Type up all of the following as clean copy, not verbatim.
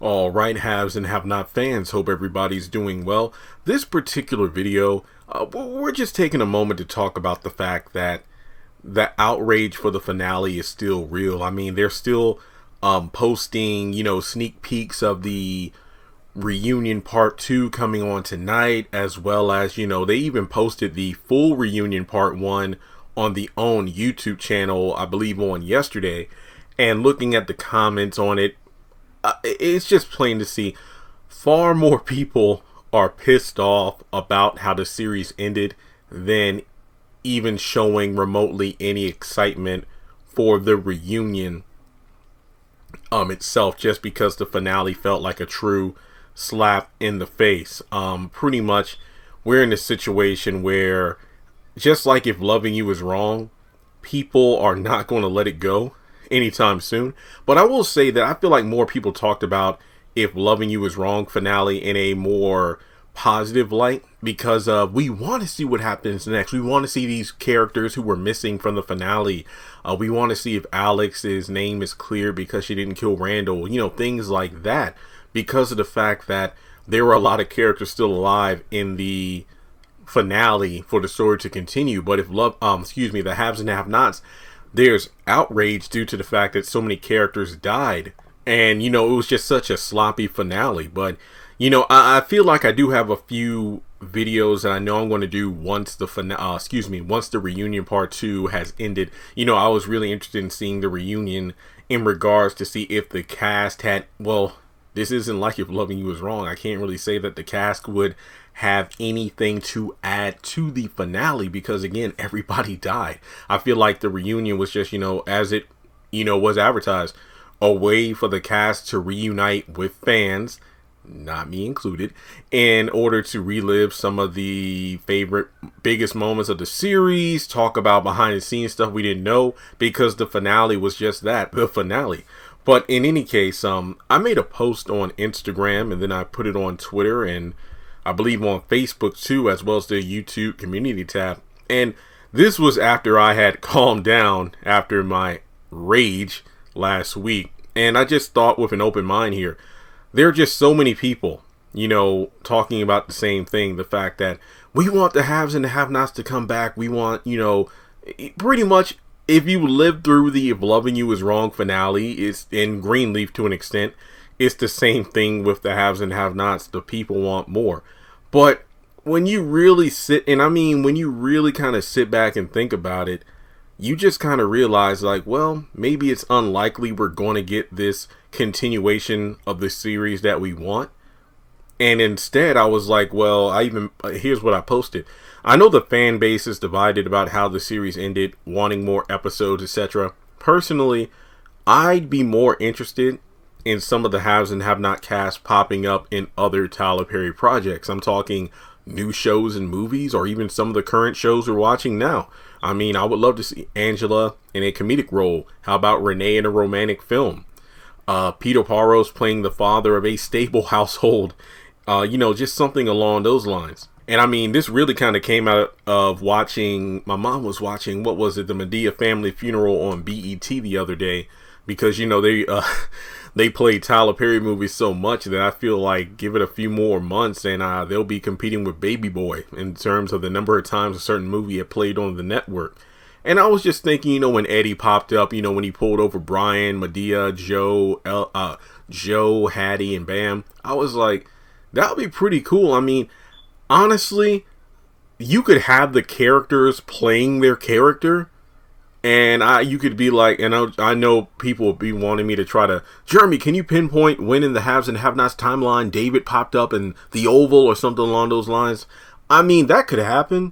All right, haves and have not fans, hope everybody's doing well. This particular video, we're just taking a moment to talk about the fact that the outrage for the finale is still real. I mean, they're still posting, sneak peeks of the reunion part 2 coming on tonight, as well as, they even posted the full reunion part 1 on the own YouTube channel, I believe on yesterday. And looking at the comments on it, it's just plain to see far more people are pissed off about how the series ended than even showing remotely any excitement for the reunion itself, just because the finale felt like a true slap in the face. Pretty much we're in a situation where, just like if Loving You is wrong, people are not going to let it go anytime soon. But I will say that I feel like more people talked about If Loving You Is Wrong finale in a more positive light, because we want to see what happens next. We want to see these characters who were missing from the finale. We want to see if Alex's name is clear because she didn't kill Randall, things like that, because of the fact that there were a lot of characters still alive in the finale for the story to continue. But if the haves and have-nots, there's outrage due to the fact that so many characters died, and it was just such a sloppy finale. But I feel like I do have a few videos that I know I'm going to do once the reunion part 2 has ended. I was really interested in seeing the reunion in regards to see if the cast had, this isn't like If Loving You Is Wrong. I can't really say that the cast would have anything to add to the finale, because again, everybody died. I feel like the reunion was just, as it, was advertised, a way for the cast to reunite with fans, not me included, in order to relive some of the biggest moments of the series, talk about behind the scenes stuff we didn't know, because the finale was just that, the finale. But in any case, I made a post on Instagram, and then I put it on Twitter, and I believe on Facebook too, as well as the YouTube community tab. And this was after I had calmed down after my rage last week. And I just thought, with an open mind here, there are just so many people, talking about the same thing. The fact that we want the haves and the have-nots to come back. We want, pretty much, if you lived through the If Loving You Is Wrong finale, it's in Greenleaf to an extent, it's the same thing with the haves and have-nots. The people want more. But when you really when you really kind of sit back and think about it, you just kind of realize, maybe it's unlikely we're going to get this continuation of the series that we want. And instead, I was like, here's what I posted. I know the fan base is divided about how the series ended, wanting more episodes, etc. Personally, I'd be more interested in some of the haves and have-not cast popping up in other Tyler Perry projects. I'm talking new shows and movies, or even some of the current shows we're watching now. I mean, I would love to see Angela in a comedic role. How about Renee in a romantic film? Peter Parros playing the father of a stable household. Just something along those lines. And I mean, this really kind of came out of watching, my mom was watching, the Madea family funeral on BET the other day, because, they play Tyler Perry movies so much that I feel like give it a few more months and they'll be competing with Baby Boy in terms of the number of times a certain movie had played on the network. And I was just thinking, when Eddie popped up, when he pulled over Brian, Madea, Joe, Hattie, and Bam, I was like, that would be pretty cool. I mean, honestly, you could have the characters playing their character, and you could be like, and I know people would be wanting me to try to, Jeremy, can you pinpoint when in the haves and have-nots timeline David popped up in the Oval or something along those lines? I mean, that could happen.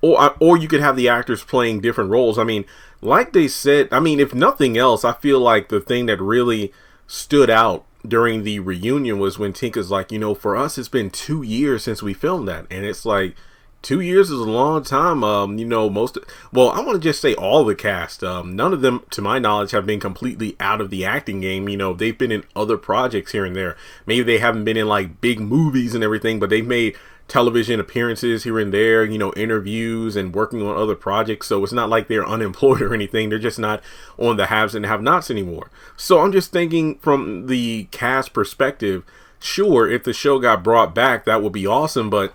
Or you could have the actors playing different roles. I mean, like they said, if nothing else, I feel like the thing that really stood out during the reunion was when Tinka's like, for us, it's been 2 years since we filmed that. And it's like, 2 years is a long time. I want to just say all the cast. None of them, to my knowledge, have been completely out of the acting game. They've been in other projects here and there. Maybe they haven't been in like big movies and everything, but they've made television appearances here and there, interviews and working on other projects. So it's not like they're unemployed or anything. They're just not on the haves and have-nots anymore. So I'm just thinking from the cast perspective, sure, if the show got brought back, that would be awesome. But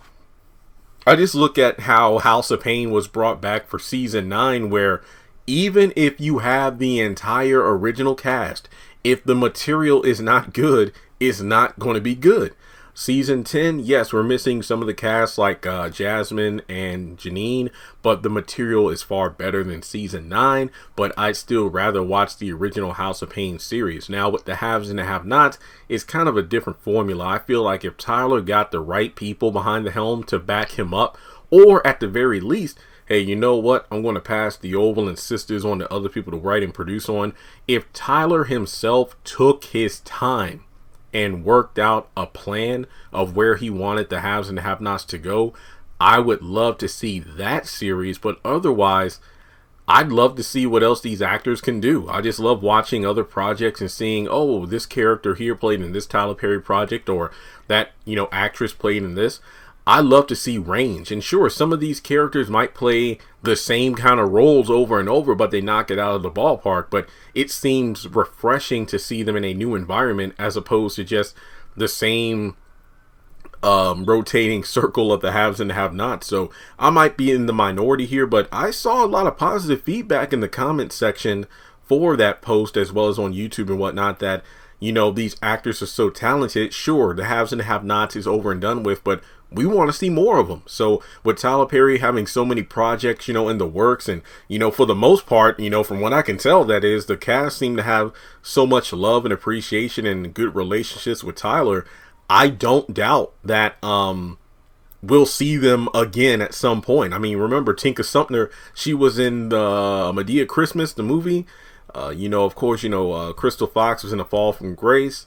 I just look at how House of Pain was brought back for season 9, where even if you have the entire original cast, if the material is not good, it's not going to be good. Season 10, yes, we're missing some of the cast like Jasmine and Janine, but the material is far better than season 9. But I'd still rather watch the original House of Pain series. Now with the haves and the have-nots, it's kind of a different formula. I feel like if Tyler got the right people behind the helm to back him up, or at the very least, hey, you know what? I'm going to pass the Oval and Sisters on to other people to write and produce on. If Tyler himself took his time and worked out a plan of where he wanted the haves and the have-nots to go, I would love to see that series. But otherwise, I'd love to see what else these actors can do. I just love watching other projects and seeing, oh, this character here played in this Tyler Perry project, or that, actress played in this. I love to see range. And sure, some of these characters might play the same kind of roles over and over, but they knock it out of the ballpark. But it seems refreshing to see them in a new environment as opposed to just the same rotating circle of the haves and the have-nots. So I might be in the minority here, but I saw a lot of positive feedback in the comment section for that post, as well as on YouTube and whatnot, that these actors are so talented. Sure, the haves and the have-nots is over and done with, but we want to see more of them. So with Tyler Perry having so many projects, in the works, and, for the most part, from what I can tell, that is, the cast seem to have so much love and appreciation and good relationships with Tyler. I don't doubt that we'll see them again at some point. I mean, remember Tinka Sumter, she was in the Medea Christmas, the movie. Of course, Crystal Fox was in A Fall from Grace.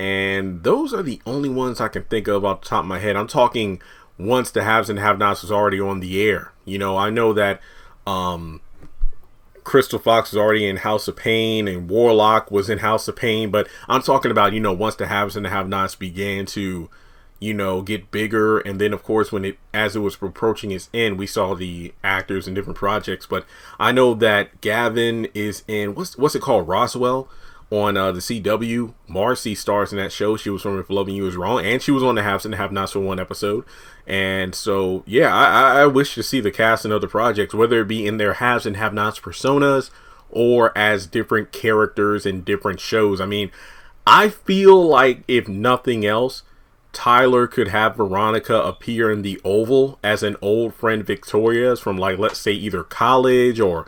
And those are the only ones I can think of off the top of my head. I'm talking once the haves and have-nots was already on the air. I know that Crystal Fox was already in House of Pain, and Warlock was in House of Pain. But I'm talking about, once the haves and the have-nots began to, get bigger. And then, of course, as it was approaching its end, we saw the actors in different projects. But I know that Gavin is in, what's it called, Roswell? On the CW. Marcy stars in that show. She was from If Loving You Is Wrong, and she was on the haves and the have-nots for one episode. And so, yeah, I wish to see the cast in other projects, whether it be in their haves and have-nots personas or as different characters in different shows. I mean, I feel like, if nothing else, Tyler could have Veronica appear in the Oval as an old friend Victoria's from, like, let's say either college or,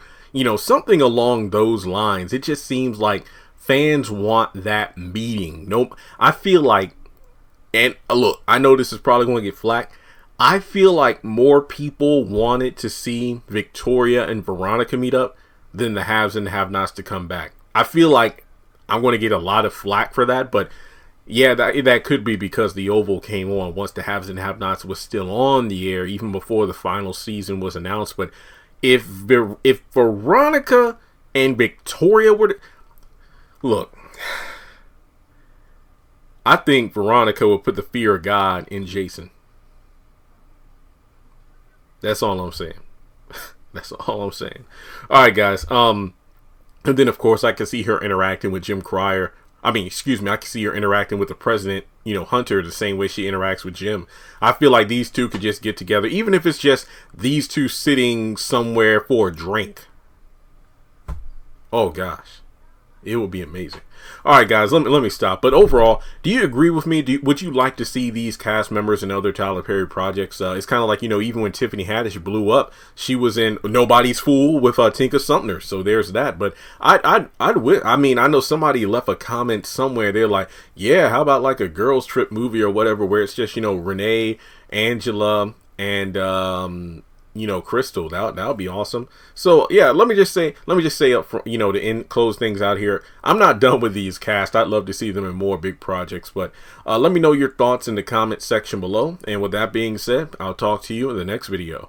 something along those lines. It just seems like fans want that meeting. Nope. I feel like, and look, I know this is probably going to get flack. I feel like more people wanted to see Victoria and Veronica meet up than the haves and the have-nots to come back. I feel like I'm going to get a lot of flack for that, but yeah, that could be because the Oval came on once the haves and have-nots was still on the air, even before the final season was announced. But if Veronica and Victoria were look, I think Veronica would put the fear of God in Jason. That's all I'm saying. That's all I'm saying. All right, guys. And then, of course, I can see her interacting with Jim Cryer. I can see her interacting with the president, Hunter, the same way she interacts with Jim. I feel like these two could just get together, even if it's just these two sitting somewhere for a drink. Oh, gosh. It would be amazing. All right, guys, let me stop. But overall, do you agree with me? Would you like to see these cast members in other Tyler Perry projects? It's kind of like, even when Tiffany Haddish blew up, she was in Nobody's Fool with Tinka Sumter. So there's that. But I know somebody left a comment somewhere. They're like, yeah, how about like a girls trip movie or whatever, where it's just, Renee, Angela, and you know, Crystal. That would be awesome. So yeah, let me just say up front, you know, to close things out here, I'm not done with these casts. I'd love to see them in more big projects, but let me know your thoughts in the comment section below. And with that being said, I'll talk to you in the next video.